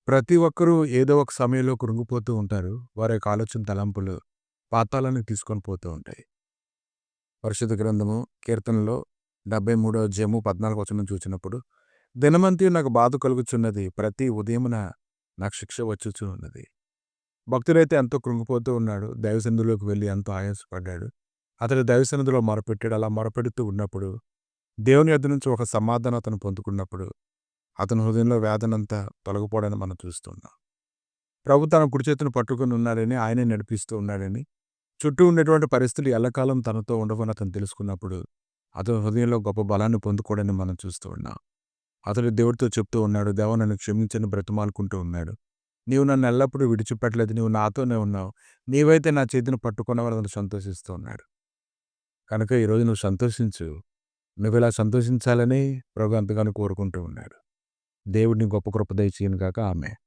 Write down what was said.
ప్రతి ఒక్కరూ ఏదో ఒక సమయంలో కృంగిపోతూ ఉంటారు. వారి యొక్క ఆలోచన తలంపులు పాతాళానికి తీసుకొని పోతూ ఉంటాయి. పరిశుద్ధ గ్రంథము కీర్తనలో 73వ అధ్యాయము 14వ వచనం చూచినప్పుడు, దినమంతయు నాకు బాధ కలుగుచున్నది. ప్రతి ఉదయమున నాకు శిక్ష వచ్చుచూ ఉన్నది. భక్తుడైతే ఎంతో కృంగిపోతూ ఉన్నాడు. దైవ సన్నిధిలోకి వెళ్లి ఎంతో ఆయాసపడ్డాడు. అతడు దైవ సన్నిధిలో మొరపెట్టాడు. అలా మొరపెడుతూ ఉన్నప్పుడు దేవుని యొద్ద నుంచి ఒక సమాధానం అతను పొందుకున్నప్పుడు అతని హృదయంలో వేదనంతా తొలగిపోవడాన్ని మనం చూస్తున్నాం. ప్రభు తన కుడి చేతిని పట్టుకొని ఉన్నాడని, ఆయనే నడిపిస్తూ ఉన్నాడని, చుట్టూ ఉండేటువంటి పరిస్థితులు ఎల్లకాలం తనతో ఉండవని అతను తెలుసుకున్నప్పుడు, అతని హృదయంలో గొప్ప బలాన్ని పొందుకోవడాన్ని మనం చూస్తూ ఉన్నాం. అతడు దేవుడితో చెప్తూ ఉన్నాడు, దేవా నన్ను క్షమించని బ్రతిమాలుకుంటూ ఉన్నాడు. నీవు నన్ను ఎల్లప్పుడూ విడిచిపెట్టలేదు. నీవు నాతోనే ఉన్నావు. నీవైతే నా చేతిని పట్టుకున్నావని అతను సంతోషిస్తూ ఉన్నాడు. కనుక ఈరోజు నువ్వు సంతోషించు. నువ్విలా సంతోషించాలని ప్రభు ఎంతగానో కోరుకుంటూ ఉన్నాడు. దేవుడు నీ గొప్ప కృప దయచేయును గాక. ఆమేన్.